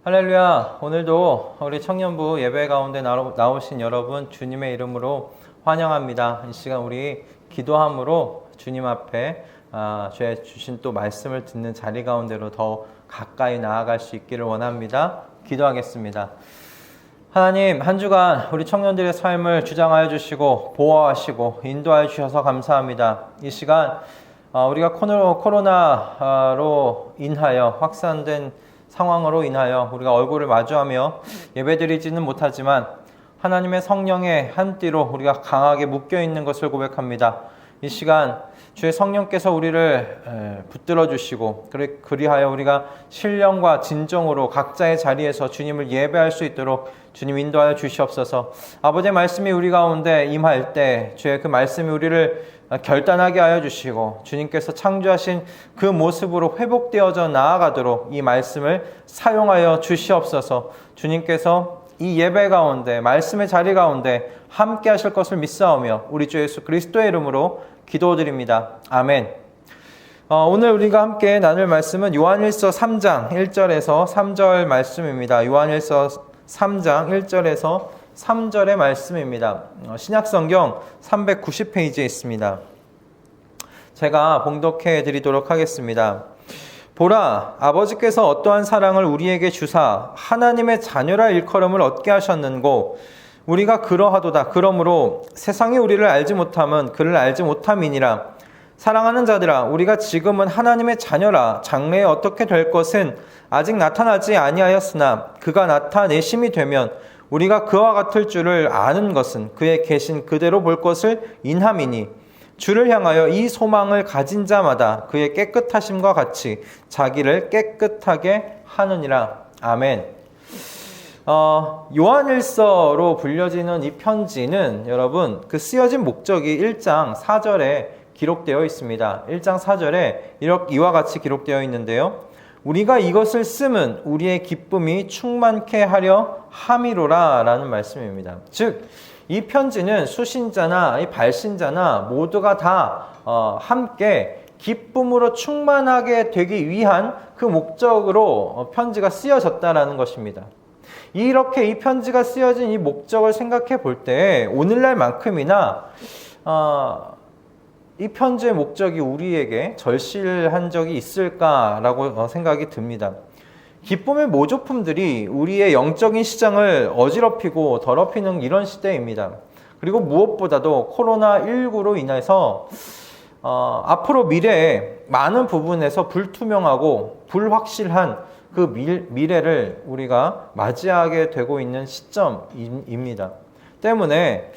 할렐루야. 오늘도 우리 청년부 예배 가운데 나오신 여러분 주님의 이름으로 환영합니다. 이 시간 우리 기도함으로 주님 앞에 주의 주신 또 말씀을 듣는 자리 가운데로 더 가까이 나아갈 수 있기를 원합니다. 기도하겠습니다. 하나님, 한 주간 우리 청년들의 삶을 주장하여 주시고 보호하시고 인도하여 주셔서 감사합니다. 이 시간 우리가 코로나로 인하여 확산된 상황으로 인하여 우리가 얼굴을 마주하며 예배드리지는 못하지만 하나님의 성령의 한띠로 우리가 강하게 묶여있는 것을 고백합니다. 이 시간 주의 성령께서 우리를 붙들어 주시고 그리하여 우리가 신령과 진정으로 각자의 자리에서 주님을 예배할 수 있도록 주님 인도하여 주시옵소서. 아버지의 말씀이 우리 가운데 임할 때 주의 그 말씀이 우리를 결단하게 하여 주시고 주님께서 창조하신 그 모습으로 회복되어져 나아가도록 이 말씀을 사용하여 주시옵소서. 주님께서 이 예배 가운데 말씀의 자리 가운데 함께 하실 것을 믿사오며 우리 주 예수 그리스도의 이름으로 기도드립니다. 아멘. 오늘 우리가 함께 나눌 말씀은 요한일서 3장 1절에서 3절 말씀입니다. 요한일서 3장 1절에서 3절의 말씀입니다. 신약성경 390페이지에 있습니다. 제가 봉독해 드리도록 하겠습니다. 보라, 아버지께서 어떠한 사랑을 우리에게 주사 하나님의 자녀라 일컬음을 얻게 하셨는고 우리가 그러하도다. 그러므로 세상이 우리를 알지 못함은 그를 알지 못함이니라. 사랑하는 자들아, 우리가 지금은 하나님의 자녀라. 장래에 어떻게 될 것은 아직 나타나지 아니하였으나 그가 나타내심이 되면 우리가 그와 같을 줄을 아는 것은 그의 계신 그대로 볼 것을 인함이니 주를 향하여 이 소망을 가진 자마다 그의 깨끗하심과 같이 자기를 깨끗하게 하느니라. 아멘. 요한일서로 불려지는 이 편지는 여러분 그 쓰여진 목적이 1장 4절에 기록되어 있습니다. 1장 4절에 이와 같이 기록되어 있는데요. 우리가 이것을 쓰면 우리의 기쁨이 충만케 하려 함이로라 라는 말씀입니다. 즉, 이 편지는 수신자나 이 발신자나 모두가 다 함께 기쁨으로 충만하게 되기 위한 그 목적으로 편지가 쓰여졌다라는 것입니다. 이렇게 이 편지가 쓰여진 이 목적을 생각해 볼 때 오늘날만큼이나 이 편지의 목적이 우리에게 절실한 적이 있을까라고 생각이 듭니다. 기쁨의 모조품들이 우리의 영적인 시장을 어지럽히고 더럽히는 이런 시대입니다. 그리고 무엇보다도 코로나19로 인해서 앞으로 미래에 많은 부분에서 불투명하고 불확실한 그 미래를 우리가 맞이하게 되고 있는 시점입니다. 때문에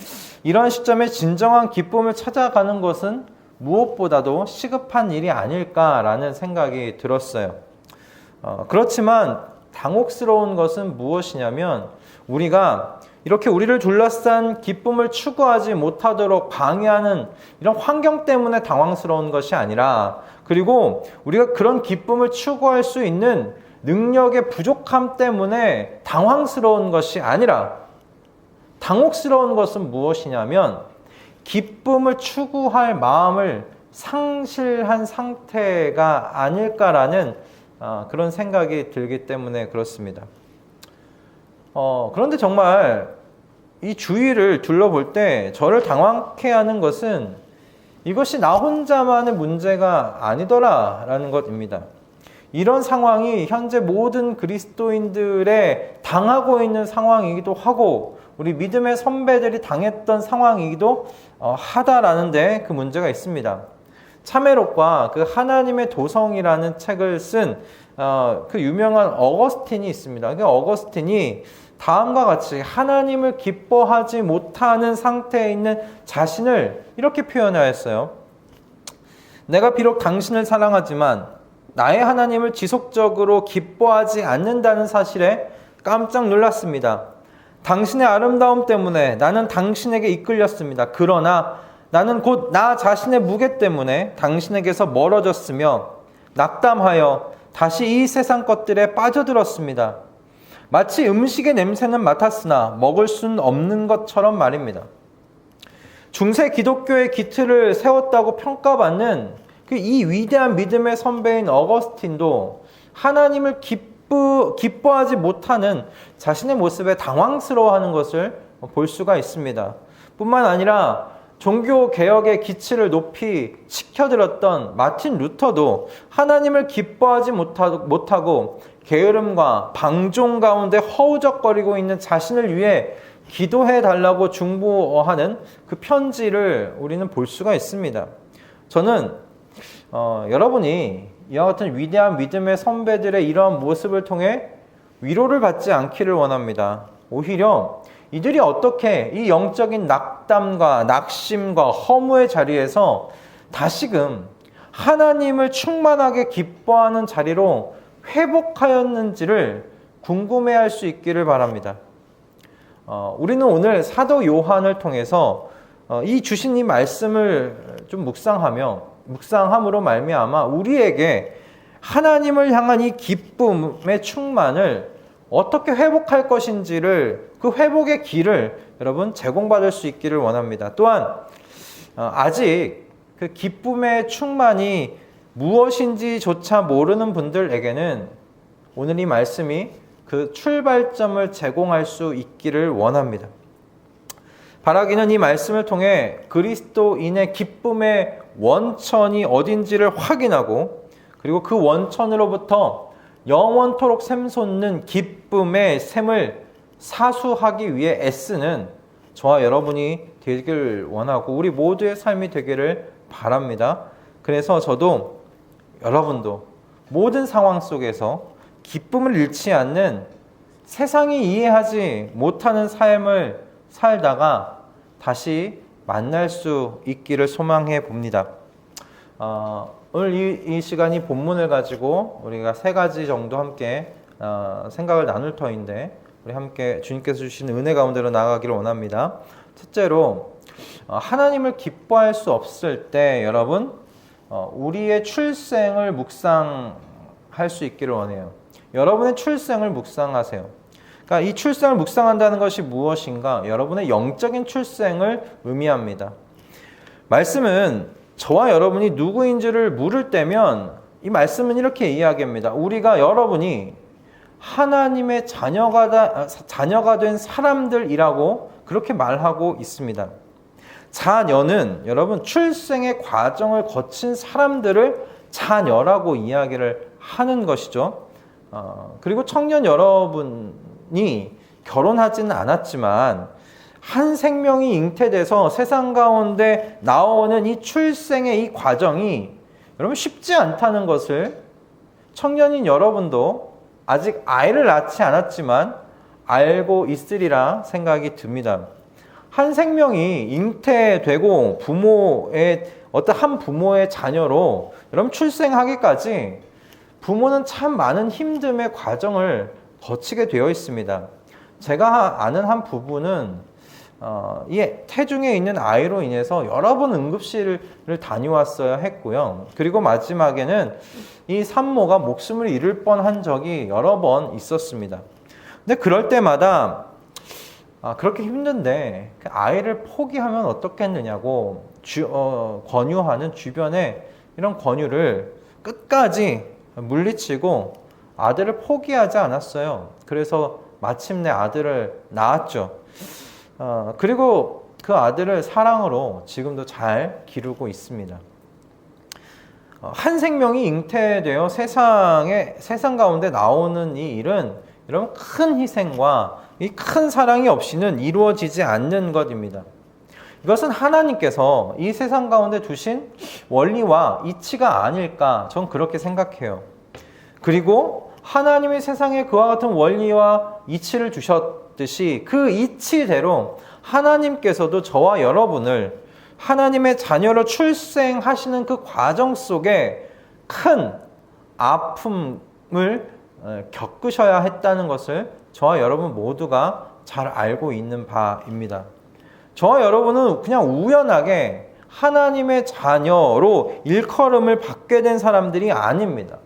이런 시점에 진정한 기쁨을 찾아가는 것은 무엇보다도 시급한 일이 아닐까라는 생각이 들었어요. 그렇지만 당혹스러운 것은 무엇이냐면 우리가 이렇게 우리를 둘러싼 기쁨을 추구하지 못하도록 방해하는 이런 환경 때문에 당황스러운 것이 아니라 그리고 우리가 그런 기쁨을 추구할 수 있는 능력의 부족함 때문에 당황스러운 것이 아니라 당혹스러운 것은 무엇이냐면 기쁨을 추구할 마음을 상실한 상태가 아닐까라는 그런 생각이 들기 때문에 그렇습니다. 그런데 정말 이 주위를 둘러볼 때 저를 당황케 하는 것은 이것이 나 혼자만의 문제가 아니더라라는 것입니다. 이런 상황이 현재 모든 그리스도인들의 당하고 있는 상황이기도 하고 우리 믿음의 선배들이 당했던 상황이기도 하다라는 데 그 문제가 있습니다. 참회록과 그 하나님의 도성이라는 책을 쓴 그 유명한 어거스틴이 있습니다. 그 어거스틴이 다음과 같이 하나님을 기뻐하지 못하는 상태에 있는 자신을 이렇게 표현하였어요. 내가 비록 당신을 사랑하지만 나의 하나님을 지속적으로 기뻐하지 않는다는 사실에 깜짝 놀랐습니다. 당신의 아름다움 때문에 나는 당신에게 이끌렸습니다. 그러나 나는 곧 나 자신의 무게 때문에 당신에게서 멀어졌으며 낙담하여 다시 이 세상 것들에 빠져들었습니다. 마치 음식의 냄새는 맡았으나 먹을 수는 없는 것처럼 말입니다. 중세 기독교의 기틀을 세웠다고 평가받는 이 위대한 믿음의 선배인 어거스틴도 하나님을 기뻐하지 못하는 자신의 모습에 당황스러워하는 것을 볼 수가 있습니다. 뿐만 아니라 종교개혁의 기치를 높이 치켜들었던 마틴 루터도 하나님을 기뻐하지 못하고 게으름과 방종 가운데 허우적거리고 있는 자신을 위해 기도해 달라고 중보하는 그 편지를 우리는 볼 수가 있습니다. 저는 여러분이 이와 같은 위대한 믿음의 선배들의 이러한 모습을 통해 위로를 받지 않기를 원합니다. 오히려 이들이 어떻게 이 영적인 낙담과 낙심과 허무의 자리에서 다시금 하나님을 충만하게 기뻐하는 자리로 회복하였는지를 궁금해할 수 있기를 바랍니다. 우리는 오늘 사도 요한을 통해서 이 주신 이 말씀을 좀 묵상함으로 말미암아 우리에게 하나님을 향한 이 기쁨의 충만을 어떻게 회복할 것인지를, 그 회복의 길을 여러분 제공받을 수 있기를 원합니다. 또한 아직 그 기쁨의 충만이 무엇인지조차 모르는 분들에게는 오늘 이 말씀이 그 출발점을 제공할 수 있기를 원합니다. 바라기는 이 말씀을 통해 그리스도인의 기쁨의 원천이 어딘지를 확인하고, 그리고 그 원천으로부터 영원토록 샘솟는 기쁨의 샘을 사수하기 위해 애쓰는 저와 여러분이 되길 원하고 우리 모두의 삶이 되기를 바랍니다. 그래서 저도 여러분도 모든 상황 속에서 기쁨을 잃지 않는, 세상이 이해하지 못하는 삶을 살다가 다시 만날 수 있기를 소망해 봅니다. 오늘 이 시간이 본문을 가지고 우리가 3가지 정도 함께 생각을 나눌 터인데, 우리 함께 주님께서 주신 은혜 가운데로 나아가기를 원합니다. 첫째로, 하나님을 기뻐할 수 없을 때 여러분, 우리의 출생을 묵상할 수 있기를 원해요. 여러분의 출생을 묵상하세요. 그러니까 이 출생을 묵상한다는 것이 무엇인가? 여러분의 영적인 출생을 의미합니다. 말씀은 저와 여러분이 누구인지를 물을 때면 이 말씀은 이렇게 이야기합니다. 여러분이 하나님의 자녀가 된 사람들이라고 그렇게 말하고 있습니다. 자녀는 여러분 출생의 과정을 거친 사람들을 자녀라고 이야기를 하는 것이죠. 그리고 청년 여러분이 결혼하지는 않았지만 한 생명이 잉태돼서 세상 가운데 나오는 이 출생의 이 과정이 여러분 쉽지 않다는 것을 청년인 여러분도 아직 아이를 낳지 않았지만 알고 있으리라 생각이 듭니다. 한 생명이 잉태되고 어떤 한 부모의 자녀로 여러분 출생하기까지 부모는 참 많은 힘듦의 과정을 거치게 되어 있습니다. 제가 아는 한 부부는 이 태중에 있는 아이로 인해서 여러 번 응급실을 다녀왔어야 했고요. 그리고 마지막에는 이 산모가 목숨을 잃을 뻔한 적이 여러 번 있었습니다. 근데 그럴 때마다 그렇게 힘든데 그 아이를 포기하면 어떻겠느냐고 권유하는 주변에 이런 권유를 끝까지 물리치고 아들을 포기하지 않았어요. 그래서 마침내 아들을 낳았죠. 그리고 그 아들을 사랑으로 지금도 잘 기르고 있습니다. 한 생명이 잉태되어 세상 가운데 나오는 이 일은 여러분 큰 희생과 이 큰 사랑이 없이는 이루어지지 않는 것입니다. 이것은 하나님께서 이 세상 가운데 두신 원리와 이치가 아닐까, 전 그렇게 생각해요. 그리고 하나님이 세상에 그와 같은 원리와 이치를 주셨듯이 그 이치대로 하나님께서도 저와 여러분을 하나님의 자녀로 출생하시는 그 과정 속에 큰 아픔을 겪으셔야 했다는 것을 저와 여러분 모두가 잘 알고 있는 바입니다. 저와 여러분은 그냥 우연하게 하나님의 자녀로 일컬음을 받게 된 사람들이 아닙니다.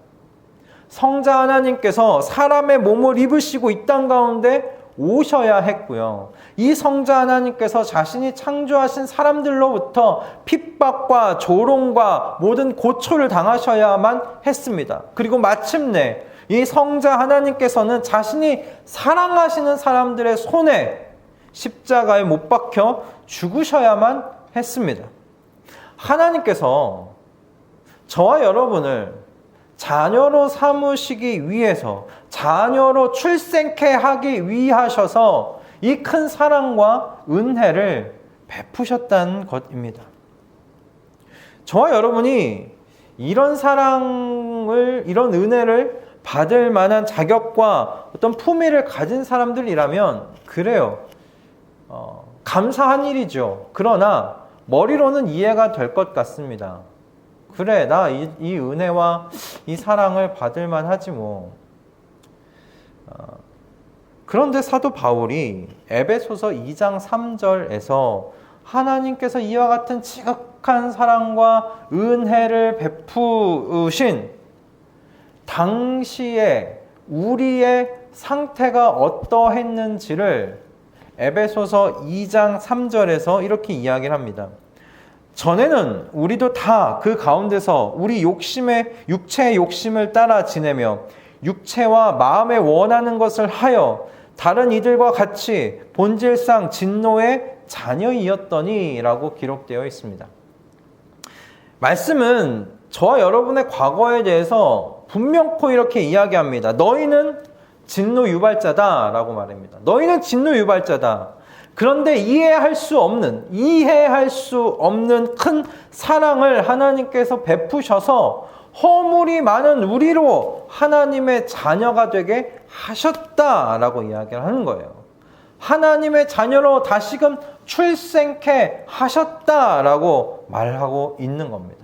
성자 하나님께서 사람의 몸을 입으시고 이 땅 가운데 오셔야 했고요. 이 성자 하나님께서 자신이 창조하신 사람들로부터 핍박과 조롱과 모든 고초를 당하셔야만 했습니다. 그리고 마침내 이 성자 하나님께서는 자신이 사랑하시는 사람들의 손에 십자가에 못 박혀 죽으셔야만 했습니다. 하나님께서 저와 여러분을 자녀로 삼으시기 위해서, 자녀로 출생케 하기 위하셔서 이 큰 사랑과 은혜를 베푸셨다는 것입니다. 저와 여러분이 이런 사랑을, 이런 은혜를 받을 만한 자격과 어떤 품위를 가진 사람들이라면 그래요. 감사한 일이죠. 그러나 머리로는 이해가 될 것 같습니다. 그래, 나 이 은혜와 이 사랑을 받을 만하지 뭐. 그런데 사도 바울이 에베소서 2장 3절에서 하나님께서 이와 같은 지극한 사랑과 은혜를 베푸신 당시에 우리의 상태가 어떠했는지를 에베소서 2장 3절에서 이렇게 이야기를 합니다. 전에는 우리도 다 그 가운데서 우리 육체의 욕심을 따라 지내며 육체와 마음에 원하는 것을 하여 다른 이들과 같이 본질상 진노의 자녀이었더니 라고 기록되어 있습니다. 말씀은 저와 여러분의 과거에 대해서 분명코 이렇게 이야기합니다. 너희는 진노 유발자다 라고 말합니다. 너희는 진노 유발자다. 그런데 이해할 수 없는 큰 사랑을 하나님께서 베푸셔서 허물이 많은 우리로 하나님의 자녀가 되게 하셨다라고 이야기를 하는 거예요. 하나님의 자녀로 다시금 출생케 하셨다라고 말하고 있는 겁니다.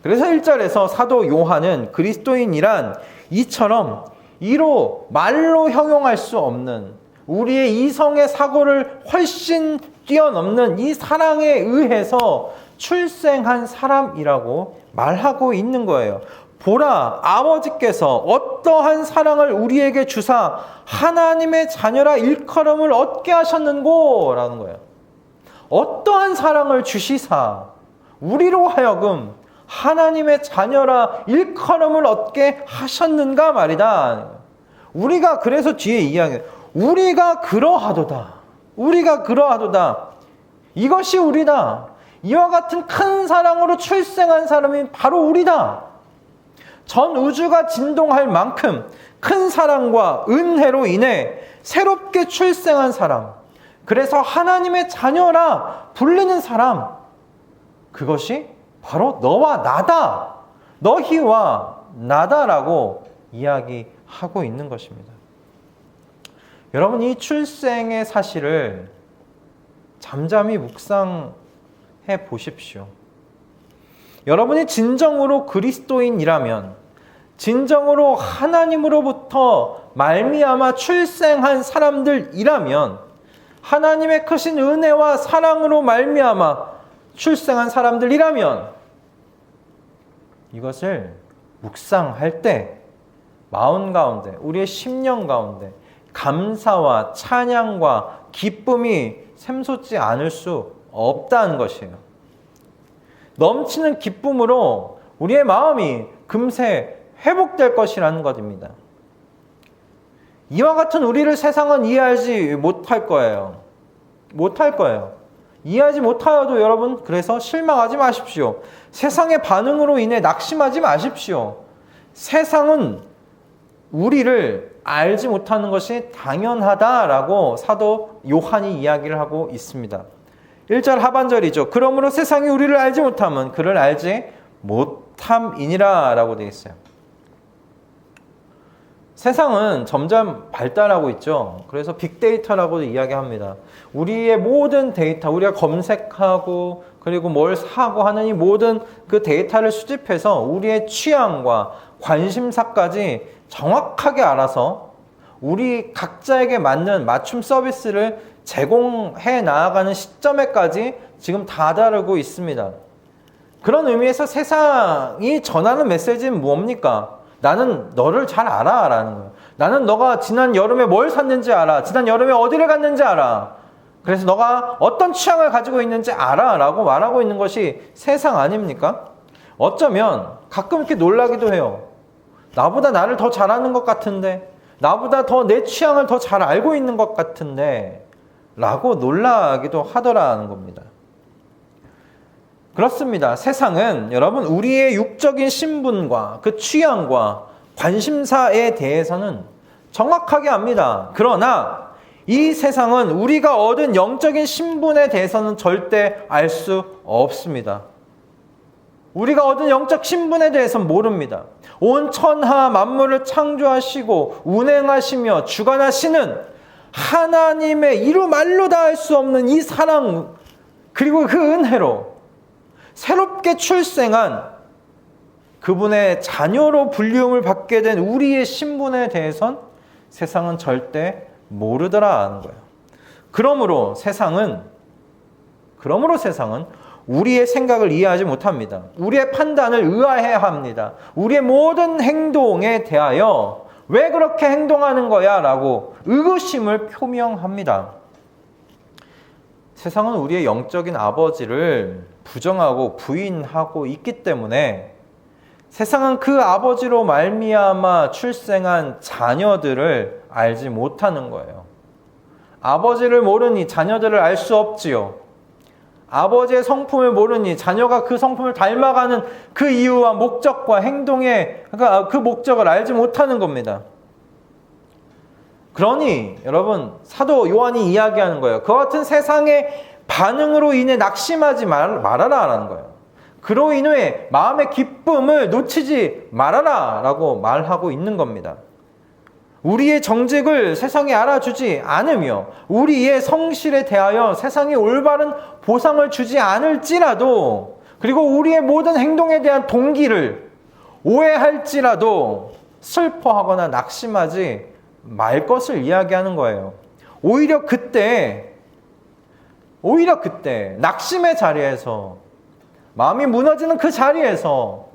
그래서 1절에서 사도 요한은 그리스도인이란 이처럼 이로 말로 형용할 수 없는 우리의 이성의 사고를 훨씬 뛰어넘는 이 사랑에 의해서 출생한 사람이라고 말하고 있는 거예요. 보라, 아버지께서 어떠한 사랑을 우리에게 주사 하나님의 자녀라 일컬음을 얻게 하셨는고 라는 거예요. 어떠한 사랑을 주시사 우리로 하여금 하나님의 자녀라 일컬음을 얻게 하셨는가 말이다. 우리가 그래서 뒤에 이야기해요. 우리가 그러하도다. 이것이 우리다. 이와 같은 큰 사랑으로 출생한 사람이 바로 우리다. 전 우주가 진동할 만큼 큰 사랑과 은혜로 인해 새롭게 출생한 사람, 그래서 하나님의 자녀라 불리는 사람, 그것이 바로 너와 나다. 너희와 나다라고 이야기하고 있는 것입니다. 여러분, 이 출생의 사실을 잠잠히 묵상해 보십시오. 여러분이 진정으로 그리스도인이라면, 진정으로 하나님으로부터 말미암아 출생한 사람들이라면, 하나님의 크신 은혜와 사랑으로 말미암아 출생한 사람들이라면, 이것을 묵상할 때 마음 가운데, 우리의 심령 가운데 감사와 찬양과 기쁨이 샘솟지 않을 수 없다는 것이에요. 넘치는 기쁨으로 우리의 마음이 금세 회복될 것이라는 것입니다. 이와 같은 우리를 세상은 이해하지 못할 거예요. 이해하지 못하여도 여러분, 그래서 실망하지 마십시오. 세상의 반응으로 인해 낙심하지 마십시오. 세상은 우리를 알지 못하는 것이 당연하다라고 사도 요한이 이야기를 하고 있습니다. 1절 하반절이죠. 그러므로 세상이 우리를 알지 못함은 그를 알지 못함이니라 라고 되어 있어요. 세상은 점점 발달하고 있죠. 그래서 빅데이터라고도 이야기합니다. 우리의 모든 데이터, 우리가 검색하고 그리고 뭘 사고 하는 이 모든 그 데이터를 수집해서 우리의 취향과 관심사까지 정확하게 알아서 우리 각자에게 맞는 맞춤 서비스를 제공해 나아가는 시점에까지 지금 다다르고 있습니다. 그런 의미에서 세상이 전하는 메시지는 뭡니까? 나는 너를 잘 알아 라는 거예요. 나는 너가 지난 여름에 뭘 샀는지 알아. 지난 여름에 어디를 갔는지 알아. 그래서 너가 어떤 취향을 가지고 있는지 알아 라고 말하고 있는 것이 세상 아닙니까? 어쩌면 가끔 이렇게 놀라기도 해요. 나보다 나를 더 잘 아는 것 같은데, 나보다 더 내 취향을 더 잘 알고 있는 것 같은데 라고 놀라기도 하더라는 겁니다. 그렇습니다. 세상은 여러분 우리의 육적인 신분과 그 취향과 관심사에 대해서는 정확하게 압니다. 그러나 이 세상은 우리가 얻은 영적인 신분에 대해서는 절대 알 수 없습니다. 우리가 얻은 영적 신분에 대해서는 모릅니다. 온 천하 만물을 창조하시고 운행하시며 주관하시는 하나님의 이루 말로 다 할 수 없는 이 사랑, 그리고 그 은혜로 새롭게 출생한 그분의 자녀로 불리움을 받게 된 우리의 신분에 대해선 세상은 절대 모르더라는 거예요. 그러므로 세상은 우리의 생각을 이해하지 못합니다. 우리의 판단을 의아해야 합니다. 우리의 모든 행동에 대하여 왜 그렇게 행동하는 거야? 라고 의구심을 표명합니다. 세상은 우리의 영적인 아버지를 부정하고 부인하고 있기 때문에 세상은 그 아버지로 말미암아 출생한 자녀들을 알지 못하는 거예요. 아버지를 모르니 자녀들을 알 수 없지요. 아버지의 성품을 모르니 자녀가 그 성품을 닮아가는 그 이유와 목적과 행동의 그 목적을 알지 못하는 겁니다. 그러니 여러분 사도 요한이 이야기하는 거예요. 그와 같은 세상의 반응으로 인해 낙심하지 말아라 라는 거예요. 그로 인해 마음의 기쁨을 놓치지 말아라 라고 말하고 있는 겁니다. 우리의 정직을 세상이 알아주지 않으며 우리의 성실에 대하여 세상이 올바른 보상을 주지 않을지라도, 그리고 우리의 모든 행동에 대한 동기를 오해할지라도 슬퍼하거나 낙심하지 말 것을 이야기하는 거예요. 오히려 그때 낙심의 자리에서, 마음이 무너지는 그 자리에서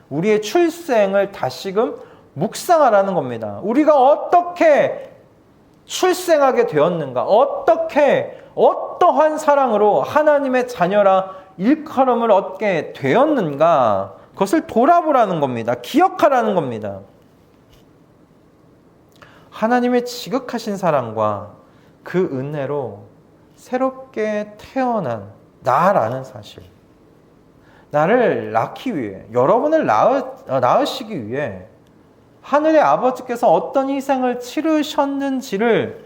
우리의 출생을 다시금 묵상하라는 겁니다. 우리가 어떻게 출생하게 되었는가, 어떠한 사랑으로 하나님의 자녀라 일컬음을 얻게 되었는가, 그것을 돌아보라는 겁니다. 기억하라는 겁니다. 하나님의 지극하신 사랑과 그 은혜로 새롭게 태어난 나라는 사실, 나를 낳기 위해, 여러분을 낳으시기 위해 하늘의 아버지께서 어떤 희생을 치르셨는지를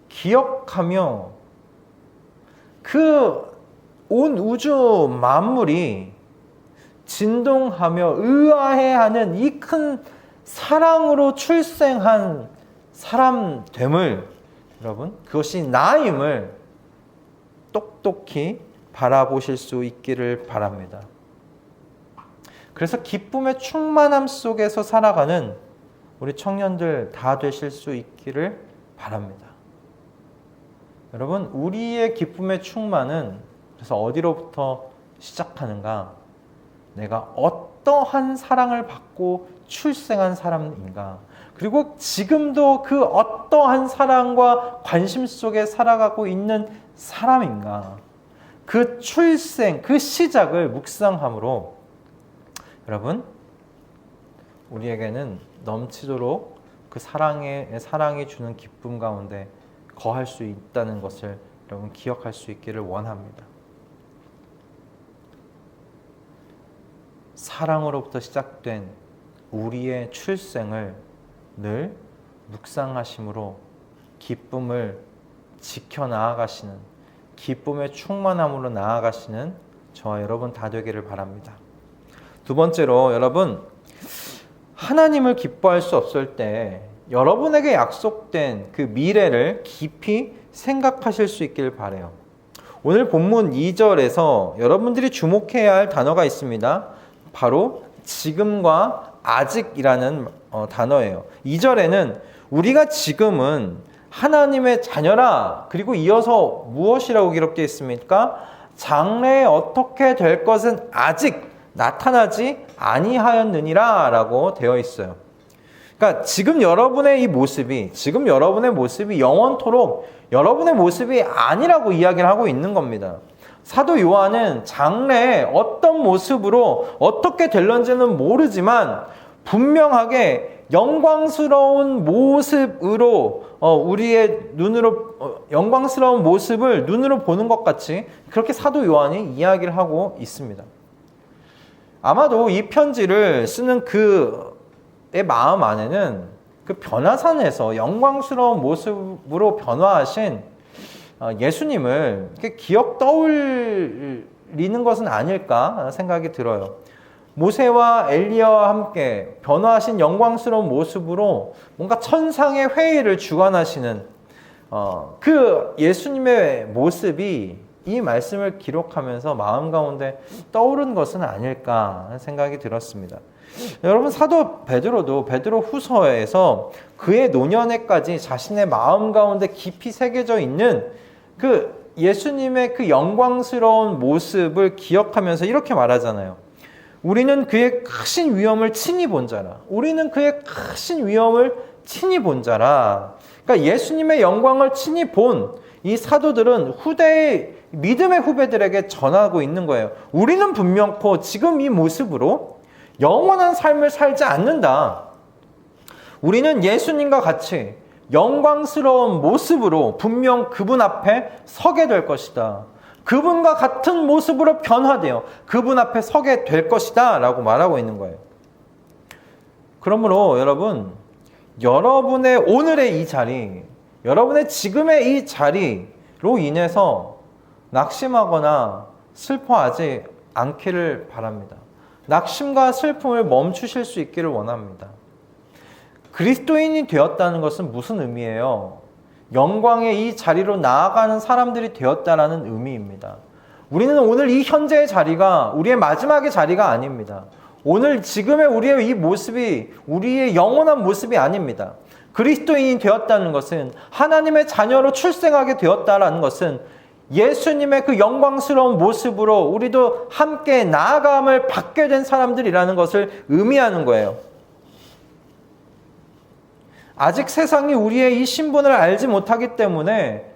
기억하며 그 온 우주 만물이 진동하며 의아해하는 이 큰 사랑으로 출생한 사람됨을, 여러분, 그것이 나임을 똑똑히 바라보실 수 있기를 바랍니다. 그래서 기쁨의 충만함 속에서 살아가는 우리 청년들 다 되실 수 있기를 바랍니다. 여러분, 우리의 기쁨의 충만은 그래서 어디로부터 시작하는가? 내가 어떠한 사랑을 받고 출생한 사람인가? 그리고 지금도 그 어떠한 사랑과 관심 속에 살아가고 있는 사람인가? 그 출생, 그 시작을 묵상함으로 여러분, 우리에게는 넘치도록 그 사랑이 주는 기쁨 가운데 거할 수 있다는 것을 여러분 기억할 수 있기를 원합니다. 사랑으로부터 시작된 우리의 출생을 늘 묵상하심으로 기쁨을 지켜 나아가시는, 기쁨의 충만함으로 나아가시는 저와 여러분 다 되기를 바랍니다. 두 번째로, 여러분, 하나님을 기뻐할 수 없을 때 여러분에게 약속된 그 미래를 깊이 생각하실 수 있길 바라요. 오늘 본문 2절에서 여러분들이 주목해야 할 단어가 있습니다. 바로 지금과 아직이라는 단어예요. 2절에는 우리가 지금은 하나님의 자녀라, 그리고 이어서 무엇이라고 기록되어 있습니까? 장래에 어떻게 될 것은 아직 나타나지 아니하였느니라 라고 되어 있어요. 그러니까 지금 여러분의 모습이 영원토록 여러분의 모습이 아니라고 이야기를 하고 있는 겁니다. 사도 요한은 장래에 어떤 모습으로 어떻게 될런지는 모르지만 분명하게 영광스러운 모습으로 우리의 눈으로 영광스러운 모습을 눈으로 보는 것 같이 그렇게 사도 요한이 이야기를 하고 있습니다. 아마도 이 편지를 쓰는 그의 마음 안에는 그 변화산에서 영광스러운 모습으로 변화하신 예수님을 기억 떠올리는 것은 아닐까 생각이 들어요. 모세와 엘리야와 함께 변화하신 영광스러운 모습으로 뭔가 천상의 회의를 주관하시는 그 예수님의 모습이 이 말씀을 기록하면서 마음 가운데 떠오른 것은 아닐까 생각이 들었습니다. 여러분, 사도 베드로도 베드로 후서에서 그의 노년에까지 자신의 마음 가운데 깊이 새겨져 있는 그 예수님의 그 영광스러운 모습을 기억하면서 이렇게 말하잖아요. 우리는 그의 크신 위엄을 친히 본 자라. 우리는 그의 크신 위엄을 친히 본 자라. 그러니까 예수님의 영광을 친히 본 이 사도들은 후대의 믿음의 후배들에게 전하고 있는 거예요. 우리는 분명코 지금 이 모습으로 영원한 삶을 살지 않는다. 우리는 예수님과 같이 영광스러운 모습으로 분명 그분 앞에 서게 될 것이다. 그분과 같은 모습으로 변화되어 그분 앞에 서게 될 것이다 라고 말하고 있는 거예요. 그러므로 여러분, 여러분의 오늘의 이 자리, 여러분의 지금의 이 자리로 인해서 낙심하거나 슬퍼하지 않기를 바랍니다. 낙심과 슬픔을 멈추실 수 있기를 원합니다. 그리스도인이 되었다는 것은 무슨 의미예요? 영광의 이 자리로 나아가는 사람들이 되었다라는 의미입니다. 우리는 오늘 이 현재의 자리가 우리의 마지막의 자리가 아닙니다. 오늘 지금의 우리의 이 모습이 우리의 영원한 모습이 아닙니다. 그리스도인이 되었다는 것은, 하나님의 자녀로 출생하게 되었다라는 것은 예수님의 그 영광스러운 모습으로 우리도 함께 나아감을 받게 된 사람들이라는 것을 의미하는 거예요. 아직 세상이 우리의 이 신분을 알지 못하기 때문에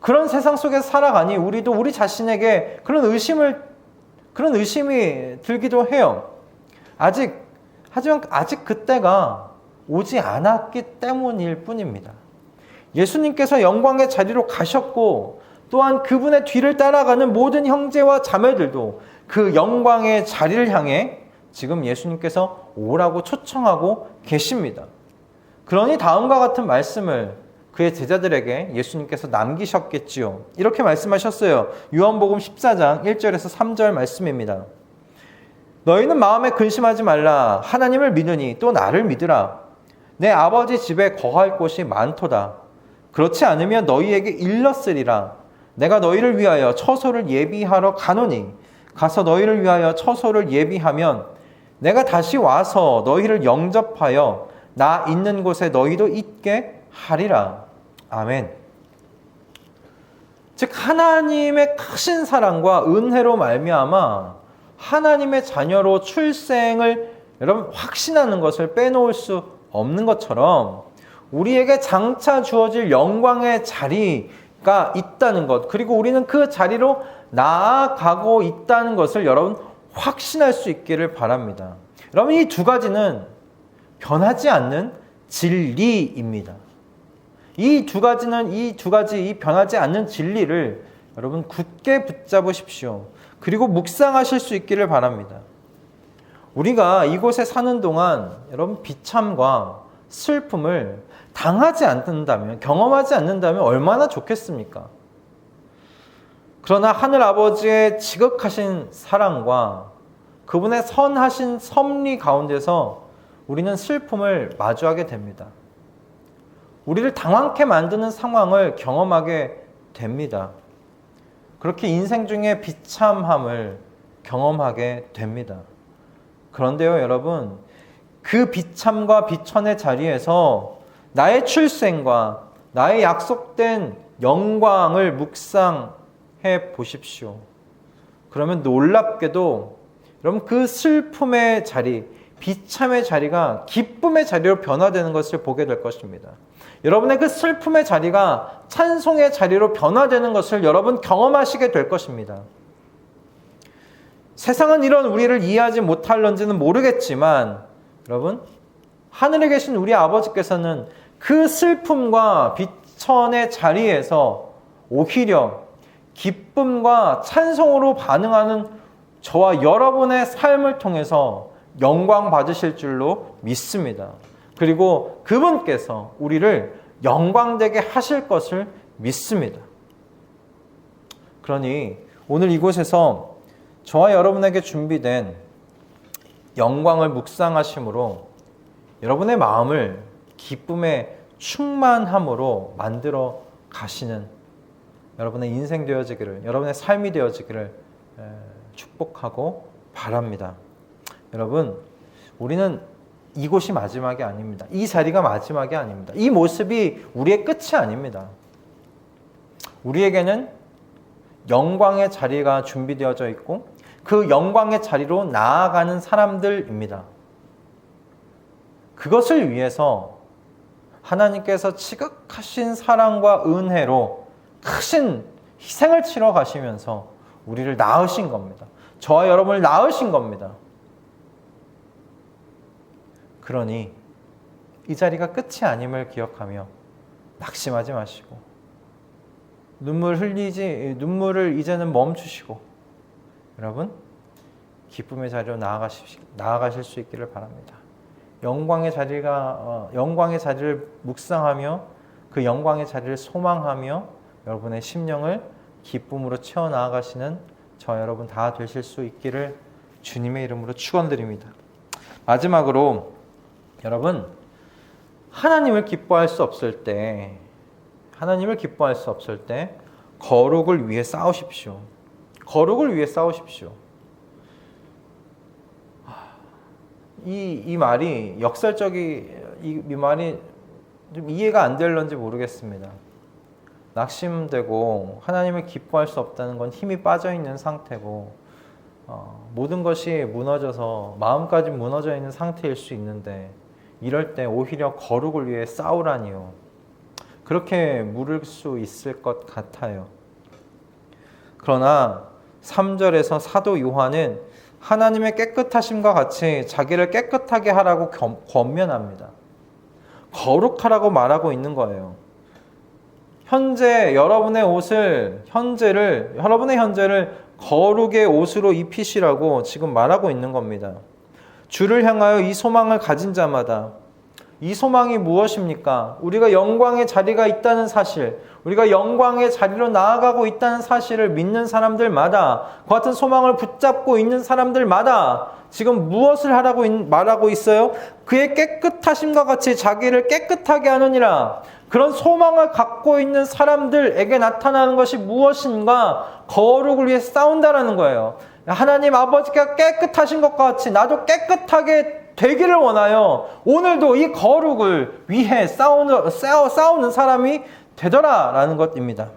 그런 세상 속에서 살아가니 우리도 우리 자신에게 그런 의심이 들기도 해요. 하지만 아직 그때가 오지 않았기 때문일 뿐입니다. 예수님께서 영광의 자리로 가셨고 또한 그분의 뒤를 따라가는 모든 형제와 자매들도 그 영광의 자리를 향해 지금 예수님께서 오라고 초청하고 계십니다. 그러니 다음과 같은 말씀을 그의 제자들에게 예수님께서 남기셨겠지요. 이렇게 말씀하셨어요. 요한복음 14장 1절에서 3절 말씀입니다. 너희는 마음에 근심하지 말라. 하나님을 믿으니 또 나를 믿으라. 내 아버지 집에 거할 곳이 많도다. 그렇지 않으면 너희에게 일렀으리라. 내가 너희를 위하여 처소를 예비하러 가노니 가서 너희를 위하여 처소를 예비하면 내가 다시 와서 너희를 영접하여 나 있는 곳에 너희도 있게 하리라. 아멘. 즉 하나님의 크신 사랑과 은혜로 말미암아 하나님의 자녀로 출생을 여러분 확신하는 것을 빼놓을 수 없는 것처럼 우리에게 장차 주어질 영광의 자리가 있다는 것, 그리고 우리는 그 자리로 나아가고 있다는 것을 여러분 확신할 수 있기를 바랍니다. 여러분, 이 두 가지는 변하지 않는 진리입니다. 이 두 가지 이 변하지 않는 진리를 여러분 굳게 붙잡으십시오. 그리고 묵상하실 수 있기를 바랍니다. 우리가 이곳에 사는 동안 여러분 비참과 슬픔을 당하지 않는다면, 경험하지 않는다면 얼마나 좋겠습니까? 그러나 하늘 아버지의 지극하신 사랑과 그분의 선하신 섭리 가운데서 우리는 슬픔을 마주하게 됩니다. 우리를 당황케 만드는 상황을 경험하게 됩니다. 그렇게 인생 중에 비참함을 경험하게 됩니다. 그런데요, 여러분, 그 비참과 비천의 자리에서 나의 출생과 나의 약속된 영광을 묵상해 보십시오. 그러면 놀랍게도 여러분 그 슬픔의 자리, 비참의 자리가 기쁨의 자리로 변화되는 것을 보게 될 것입니다. 여러분의 그 슬픔의 자리가 찬송의 자리로 변화되는 것을 여러분 경험하시게 될 것입니다. 세상은 이런 우리를 이해하지 못할런지는 모르겠지만 여러분, 하늘에 계신 우리 아버지께서는 그 슬픔과 비천의 자리에서 오히려 기쁨과 찬송으로 반응하는 저와 여러분의 삶을 통해서 영광 받으실 줄로 믿습니다. 그리고 그분께서 우리를 영광되게 하실 것을 믿습니다. 그러니 오늘 이곳에서 저와 여러분에게 준비된 영광을 묵상하심으로 여러분의 마음을 기쁨의 충만함으로 만들어 가시는 여러분의 인생 되어지기를, 여러분의 삶이 되어지기를 축복하고 바랍니다. 여러분, 우리는 이곳이 마지막이 아닙니다. 이 자리가 마지막이 아닙니다. 이 모습이 우리의 끝이 아닙니다. 우리에게는 영광의 자리가 준비되어져 있고 그 영광의 자리로 나아가는 사람들입니다. 그것을 위해서 하나님께서 지극하신 사랑과 은혜로 크신 희생을 치러 가시면서 우리를 낳으신 겁니다. 저와 여러분을 낳으신 겁니다. 그러니 이 자리가 끝이 아님을 기억하며 낙심하지 마시고 눈물을 이제는 멈추시고 여러분 기쁨의 자리로 나아가실 수 있기를 바랍니다. 영광의 자리를 묵상하며 그 영광의 자리를 소망하며 여러분의 심령을 기쁨으로 채워 나아가시는 저 여러분 다 되실 수 있기를 주님의 이름으로 축원드립니다. 마지막으로 여러분, 하나님을 기뻐할 수 없을 때 거룩을 위해 싸우십시오. 거룩을 위해 싸우십시오. 이 말이 이 말이 좀 이해가 안 될런지 모르겠습니다. 낙심되고 하나님을 기뻐할 수 없다는 건 힘이 빠져 있는 상태고 모든 것이 무너져서 마음까지 무너져 있는 상태일 수 있는데 이럴 때 오히려 거룩을 위해 싸우라니요. 그렇게 물을 수 있을 것 같아요. 그러나 3절에서 사도 요한은 하나님의 깨끗하심과 같이 자기를 깨끗하게 하라고 권면합니다. 거룩하라고 말하고 있는 거예요. 여러분의 현재를 거룩의 옷으로 입히시라고 지금 말하고 있는 겁니다. 주를 향하여 이 소망을 가진 자마다, 이 소망이 무엇입니까? 우리가 영광의 자리가 있다는 사실, 우리가 영광의 자리로 나아가고 있다는 사실을 믿는 사람들마다, 그 같은 소망을 붙잡고 있는 사람들마다 지금 무엇을 말하고 있어요? 그의 깨끗하심과 같이 자기를 깨끗하게 하느니라. 그런 소망을 갖고 있는 사람들에게 나타나는 것이 무엇인가? 거룩을 위해 싸운다라는 거예요. 하나님 아버지가 깨끗하신 것과 같이 나도 깨끗하게 되기를 원하여 오늘도 이 거룩을 위해 싸우는 사람이 되더라라는 것입니다.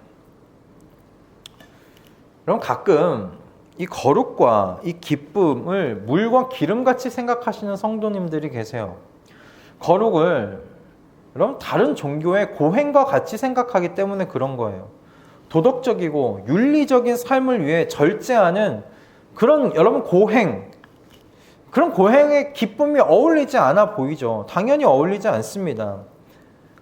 여러분, 가끔 이 거룩과 이 기쁨을 물과 기름같이 생각하시는 성도님들이 계세요. 거룩을 여러분 다른 종교의 고행과 같이 생각하기 때문에 그런 거예요. 도덕적이고 윤리적인 삶을 위해 절제하는 그런 여러분 그런 고행의 기쁨이 어울리지 않아 보이죠. 당연히 어울리지 않습니다.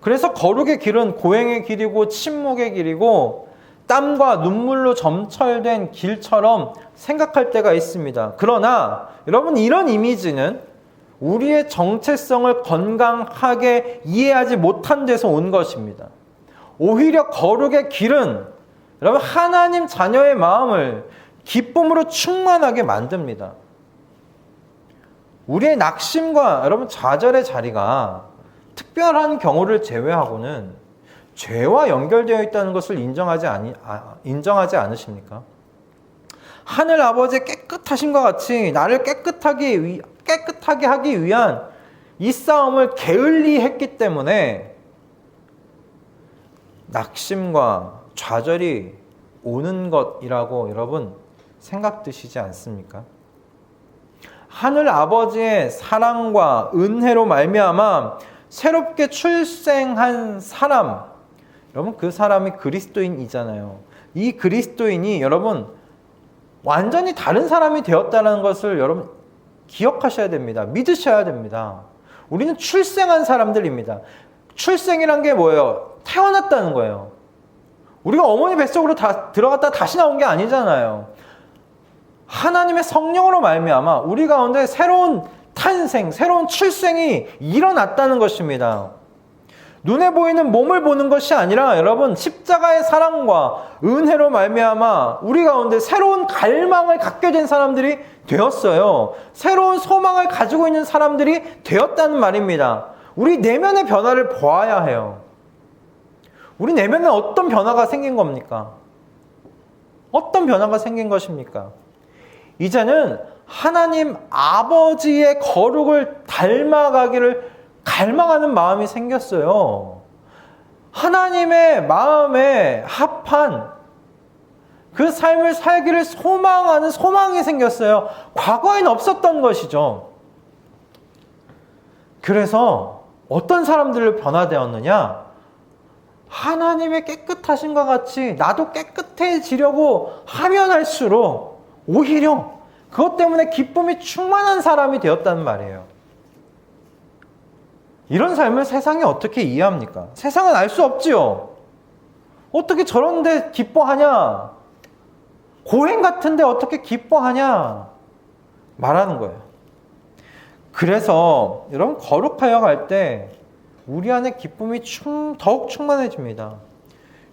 그래서 거룩의 길은 고행의 길이고 침묵의 길이고 땀과 눈물로 점철된 길처럼 생각할 때가 있습니다. 그러나 여러분, 이런 이미지는 우리의 정체성을 건강하게 이해하지 못한 데서 온 것입니다. 오히려 거룩의 길은 여러분 하나님 자녀의 마음을 기쁨으로 충만하게 만듭니다. 우리의 낙심과 여러분 좌절의 자리가 특별한 경우를 제외하고는 죄와 연결되어 있다는 것을 인정하지 않으십니까? 하늘 아버지의 깨끗하심과 같이 나를 깨끗하게 하기 위한 이 싸움을 게을리 했기 때문에 낙심과 좌절이 오는 것이라고 여러분 생각드시지 않습니까? 하늘 아버지의 사랑과 은혜로 말미암아 새롭게 출생한 사람, 여러분 그 사람이 그리스도인이잖아요. 이 그리스도인이 여러분 완전히 다른 사람이 되었다는 것을 여러분 기억하셔야 됩니다. 믿으셔야 됩니다. 우리는 출생한 사람들입니다. 출생이란 게 뭐예요? 태어났다는 거예요. 우리가 어머니 뱃속으로 다 들어갔다 다시 나온 게 아니잖아요. 하나님의 성령으로 말미암아 우리 가운데 새로운 탄생, 새로운 출생이 일어났다는 것입니다. 눈에 보이는 몸을 보는 것이 아니라 여러분 십자가의 사랑과 은혜로 말미암아 우리 가운데 새로운 갈망을 갖게 된 사람들이 되었어요. 새로운 소망을 가지고 있는 사람들이 되었다는 말입니다. 우리 내면의 변화를 보아야 해요. 우리 내면에 어떤 변화가 생긴 겁니까? 어떤 변화가 생긴 것입니까? 이제는 하나님 아버지의 거룩을 닮아가기를 갈망하는 마음이 생겼어요. 하나님의 마음에 합한 그 삶을 살기를 소망하는 소망이 생겼어요. 과거에는 없었던 것이죠. 그래서 어떤 사람들로 변화되었느냐? 하나님의 깨끗하심과 같이 나도 깨끗해지려고 하면 할수록 오히려 그것 때문에 기쁨이 충만한 사람이 되었다는 말이에요. 이런 삶을 세상이 어떻게 이해합니까? 세상은 알 수 없지요. 어떻게 저런데 기뻐하냐? 고행 같은데 어떻게 기뻐하냐? 말하는 거예요. 그래서 여러분 거룩하여 갈 때 우리 안에 기쁨이 더욱 충만해집니다.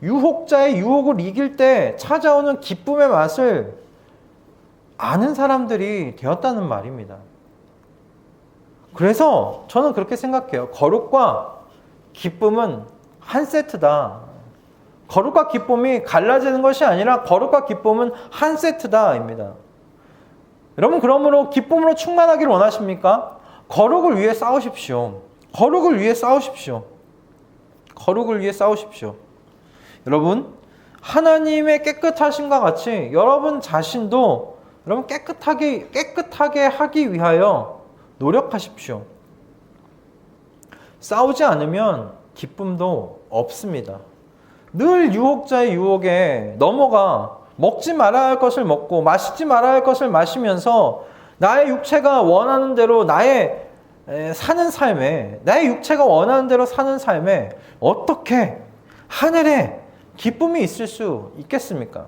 유혹자의 유혹을 이길 때 찾아오는 기쁨의 맛을 아는 사람들이 되었다는 말입니다. 그래서 저는 그렇게 생각해요. 거룩과 기쁨은 한 세트다. 거룩과 기쁨이 갈라지는 것이 아니라 거룩과 기쁨은 한 세트다입니다. 여러분 그러므로 기쁨으로 충만하기를 원하십니까? 거룩을 위해 싸우십시오. 거룩을 위해 싸우십시오. 거룩을 위해 싸우십시오. 여러분 하나님의 깨끗하심과 같이 여러분 자신도 여러분 깨끗하게 하기 위하여 노력하십시오. 싸우지 않으면 기쁨도 없습니다. 늘 유혹자의 유혹에 넘어가 먹지 말아야 할 것을 먹고 마시지 말아야 할 것을 마시면서 나의 육체가 원하는 대로 나의 육체가 원하는 대로 사는 삶에 어떻게 하늘에 기쁨이 있을 수 있겠습니까?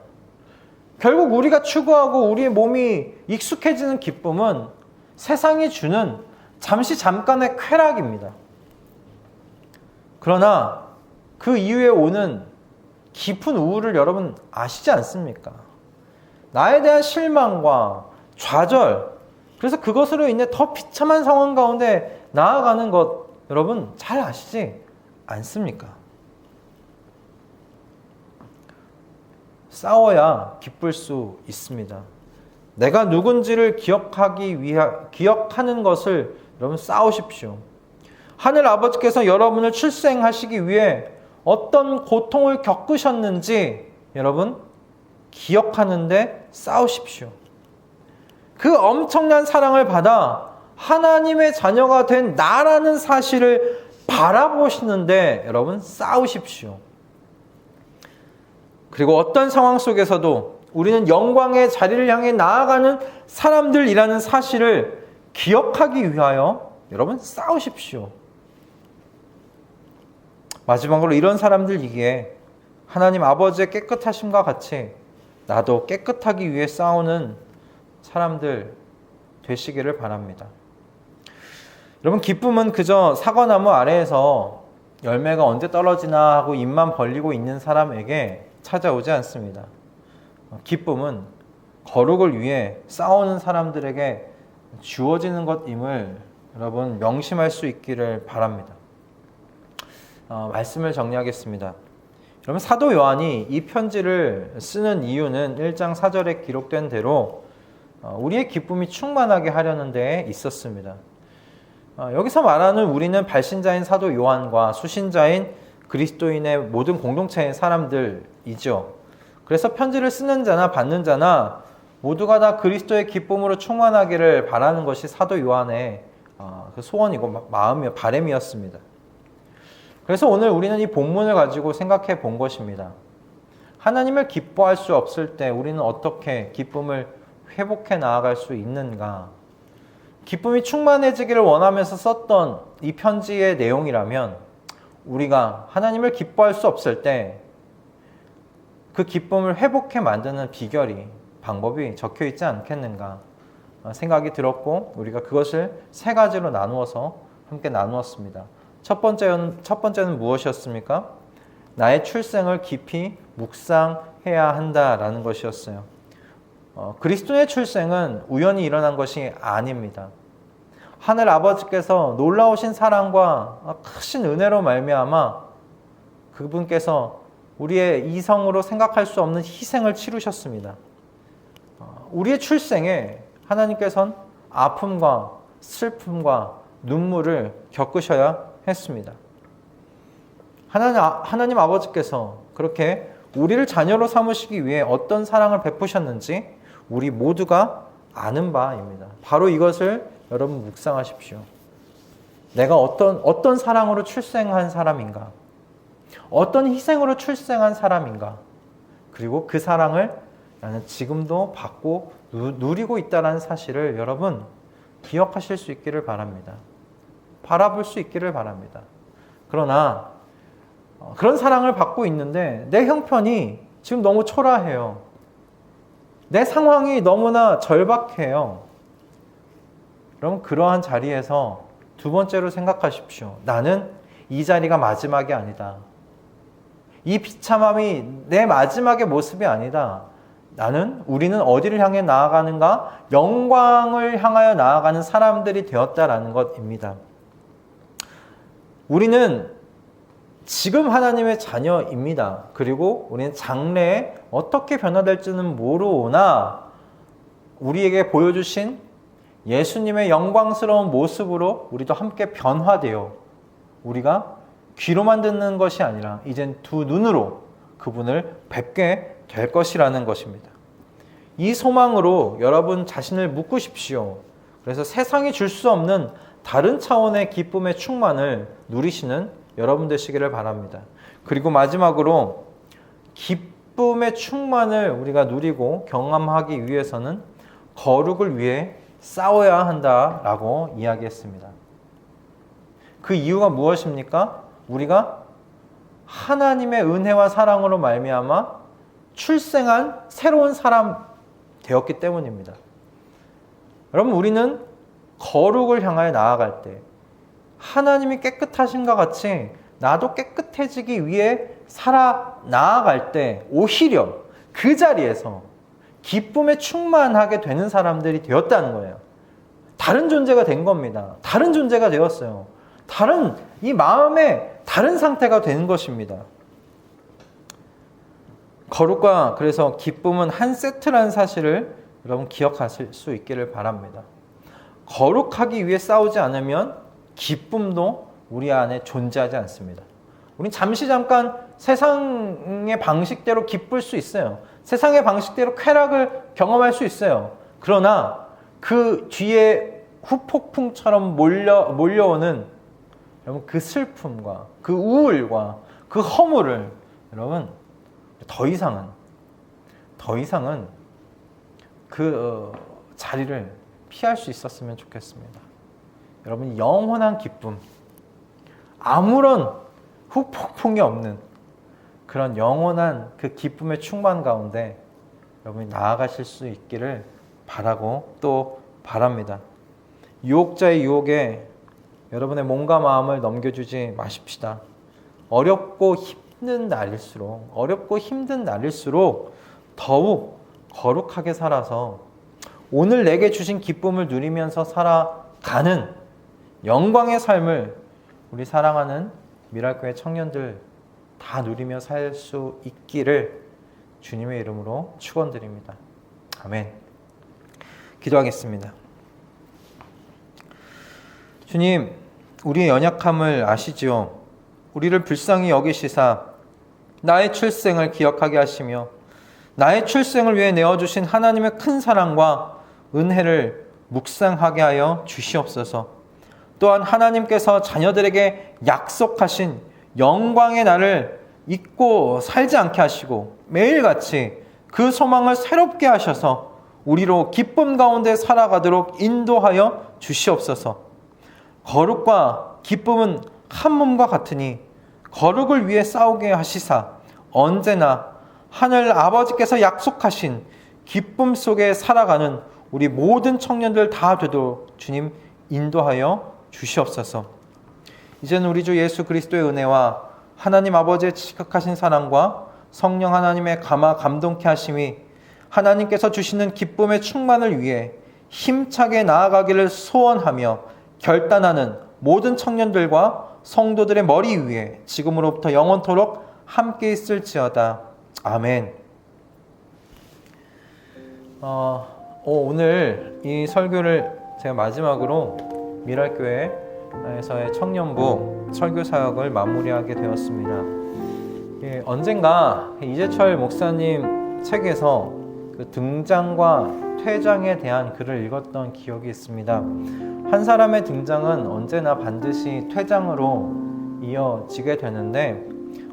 결국 우리가 추구하고 우리의 몸이 익숙해지는 기쁨은 세상이 주는 잠깐의 쾌락입니다. 그러나 그 이후에 오는 깊은 우울을 여러분 아시지 않습니까? 나에 대한 실망과 좌절, 그래서 그것으로 인해 더 비참한 상황 가운데 나아가는 것 여러분 잘 아시지 않습니까? 싸워야 기쁠 수 있습니다. 내가 누군지를 기억하는 것을 여러분 싸우십시오. 하늘 아버지께서 여러분을 출생하시기 위해 어떤 고통을 겪으셨는지 여러분 기억하는데 싸우십시오. 그 엄청난 사랑을 받아 하나님의 자녀가 된 나라는 사실을 바라보시는데 여러분 싸우십시오. 그리고 어떤 상황 속에서도 우리는 영광의 자리를 향해 나아가는 사람들이라는 사실을 기억하기 위하여 여러분 싸우십시오. 마지막으로 이런 사람들이기에 하나님 아버지의 깨끗하심과 같이 나도 깨끗하기 위해 싸우는 사람들 되시기를 바랍니다. 여러분 기쁨은 그저 사과나무 아래에서 열매가 언제 떨어지나 하고 입만 벌리고 있는 사람에게 찾아오지 않습니다. 기쁨은 거룩을 위해 싸우는 사람들에게 주어지는 것임을 여러분 명심할 수 있기를 바랍니다. 말씀을 정리하겠습니다. 여러분 사도 요한이 이 편지를 쓰는 이유는 1장 4절에 기록된 대로 우리의 기쁨이 충만하게 하려는 데 있었습니다. 여기서 말하는 우리는 발신자인 사도 요한과 수신자인 그리스도인의 모든 공동체의 사람들이죠. 그래서 편지를 쓰는 자나 받는 자나 모두가 다 그리스도의 기쁨으로 충만하기를 바라는 것이 사도 요한의 그 소원이고 바람이었습니다. 그래서 오늘 우리는 이 본문을 가지고 생각해 본 것입니다. 하나님을 기뻐할 수 없을 때 우리는 어떻게 기쁨을 회복해 나아갈 수 있는가? 기쁨이 충만해지기를 원하면서 썼던 이 편지의 내용이라면 우리가 하나님을 기뻐할 수 없을 때 그 기쁨을 회복해 만드는 비결이, 방법이 적혀 있지 않겠는가 생각이 들었고, 우리가 그것을 세 가지로 나누어서 함께 나누었습니다. 첫 번째는 무엇이었습니까? 나의 출생을 깊이 묵상해야 한다라는 것이었어요. 그리스도의 출생은 우연히 일어난 것이 아닙니다. 하늘 아버지께서 놀라우신 사랑과 크신 은혜로 말미암아 그분께서 우리의 이성으로 생각할 수 없는 희생을 치르셨습니다. 우리의 출생에 하나님께서는 아픔과 슬픔과 눈물을 겪으셔야 했습니다. 하나님 아버지께서 그렇게 우리를 자녀로 삼으시기 위해 어떤 사랑을 베푸셨는지 우리 모두가 아는 바입니다. 바로 이것을 여러분 묵상하십시오. 내가 어떤 사랑으로 출생한 사람인가? 어떤 희생으로 출생한 사람인가? 그리고 그 사랑을 나는 지금도 받고 누리고 있다는 사실을 여러분 기억하실 수 있기를 바랍니다. 바라볼 수 있기를 바랍니다. 그러나 그런 사랑을 받고 있는데 내 형편이 지금 너무 초라해요. 내 상황이 너무나 절박해요. 그럼 그러한 자리에서 두 번째로 생각하십시오. 나는 이 자리가 마지막이 아니다. 이 비참함이 내 마지막의 모습이 아니다. 우리는 어디를 향해 나아가는가? 영광을 향하여 나아가는 사람들이 되었다라는 것입니다. 우리는 지금 하나님의 자녀입니다. 그리고 우리는 장래에 어떻게 변화될지는 모르오나 우리에게 보여주신 예수님의 영광스러운 모습으로 우리도 함께 변화되어 우리가 귀로만 듣는 것이 아니라 이젠 두 눈으로 그분을 뵙게 될 것이라는 것입니다. 이 소망으로 여러분 자신을 묶으십시오. 그래서 세상이 줄 수 없는 다른 차원의 기쁨의 충만을 누리시는 여러분 되시기를 바랍니다. 그리고 마지막으로 기쁨의 충만을 우리가 누리고 경험하기 위해서는 거룩을 위해 싸워야 한다라고 이야기했습니다. 그 이유가 무엇입니까? 우리가 하나님의 은혜와 사랑으로 말미암아 출생한 새로운 사람 되었기 때문입니다. 여러분, 우리는 거룩을 향하여 나아갈 때 하나님이 깨끗하신것 같이 나도 깨끗해지기 위해 살아 나아갈 때 오히려 그 자리에서 기쁨에 충만하게 되는 사람들이 되었다는 거예요. 다른 존재가 된 겁니다. 다른 존재가 되었어요. 이 마음의 다른 상태가 되는 것입니다. 거룩과 그래서 기쁨은 한 세트라는 사실을 여러분 기억하실 수 있기를 바랍니다. 거룩하기 위해 싸우지 않으면 기쁨도 우리 안에 존재하지 않습니다. 우린 잠깐 세상의 방식대로 기쁠 수 있어요. 세상의 방식대로 쾌락을 경험할 수 있어요. 그러나 그 뒤에 후폭풍처럼 몰려오는 여러분 그 슬픔과 그 우울과 그 허물을 여러분 더 이상은 그 자리를 피할 수 있었으면 좋겠습니다. 여러분 영원한 기쁨, 아무런 후폭풍이 없는 그런 영원한 그 기쁨의 충만 가운데 여러분이 나아가실 수 있기를 바라고 또 바랍니다. 유혹자의 유혹에 여러분의 몸과 마음을 넘겨주지 마십시다. 어렵고 힘든 날일수록 더욱 거룩하게 살아서 오늘 내게 주신 기쁨을 누리면서 살아가는 영광의 삶을 우리 사랑하는 미랄교회 청년들 다 누리며 살 수 있기를 주님의 이름으로 축원드립니다. 아멘. 기도하겠습니다. 주님, 우리의 연약함을 아시지요. 우리를 불쌍히 여기시사 나의 출생을 기억하게 하시며 나의 출생을 위해 내어주신 하나님의 큰 사랑과 은혜를 묵상하게 하여 주시옵소서. 또한 하나님께서 자녀들에게 약속하신 영광의 날을 잊고 살지 않게 하시고 매일같이 그 소망을 새롭게 하셔서 우리로 기쁨 가운데 살아가도록 인도하여 주시옵소서. 거룩과 기쁨은 한 몸과 같으니 거룩을 위해 싸우게 하시사 언제나 하늘 아버지께서 약속하신 기쁨 속에 살아가는 우리 모든 청년들 다 되도록 주님 인도하여 주시옵소서. 이제는 우리 주 예수 그리스도의 은혜와 하나님 아버지의 지극하신 사랑과 성령 하나님의 감동케 하심이 하나님께서 주시는 기쁨의 충만을 위해 힘차게 나아가기를 소원하며 결단하는 모든 청년들과 성도들의 머리 위에 지금으로부터 영원토록 함께 있을지어다. 아멘. 오늘 이 설교를 제가 마지막으로 미랄교회에서의 청년부 설교 사역을 마무리하게 되었습니다. 언젠가 이재철 목사님 책에서 그 등장과 퇴장에 대한 글을 읽었던 기억이 있습니다. 한 사람의 등장은 언제나 반드시 퇴장으로 이어지게 되는데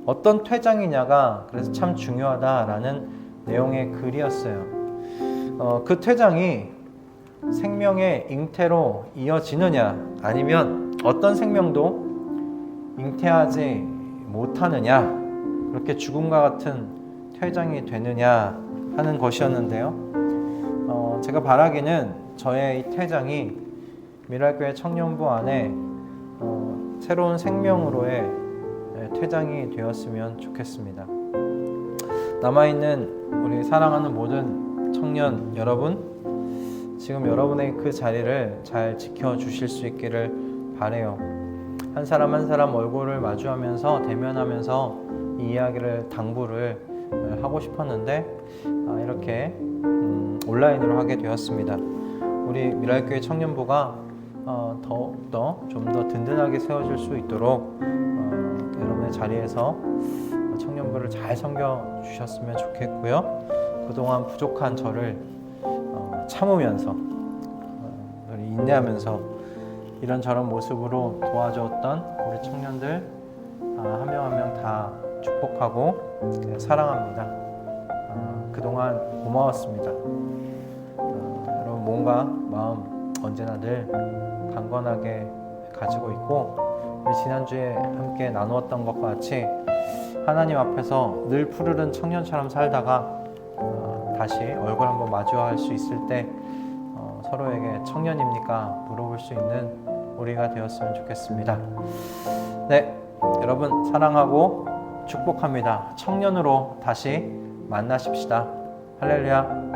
어떤 퇴장이냐가 그래서 참 중요하다라는 내용의 글이었어요. 그 퇴장이 생명의 잉태로 이어지느냐 아니면 어떤 생명도 잉태하지 못하느냐 그렇게 죽음과 같은 퇴장이 되느냐 하는 것이었는데요. 제가 바라기는 저의 이 퇴장이 미랄교회 청년부 안에 새로운 생명으로의 퇴장이 되었으면 좋겠습니다. 남아있는 우리 사랑하는 모든 청년 여러분, 지금 여러분의 그 자리를 잘 지켜주실 수 있기를 바라요. 한 사람 한 사람 얼굴을 마주하면서 대면하면서 이 이야기를 당부를 하고 싶었는데 이렇게 온라인으로 하게 되었습니다. 우리 미랄교회 청년부가 더욱더 좀 더 든든하게 세워질 수 있도록 여러분의 자리에서 청년부를 잘 섬겨주셨으면 좋겠고요. 그동안 부족한 저를 참으면서 인내하면서 이런저런 모습으로 도와줬던 우리 청년들 한 명 한 명 다 축복하고 사랑합니다. 그동안 고마웠습니다. 여러분 몸과 마음 언제나 늘 강건하게 가지고 있고 우리 지난주에 함께 나누었던 것과 같이 하나님 앞에서 늘 푸르른 청년처럼 살다가 다시 얼굴 한번 마주할 수 있을 때 서로에게 청년입니까? 물어볼 수 있는 우리가 되었으면 좋겠습니다. 네, 여러분 사랑하고 축복합니다. 청년으로 다시 만나십시다. 할렐루야.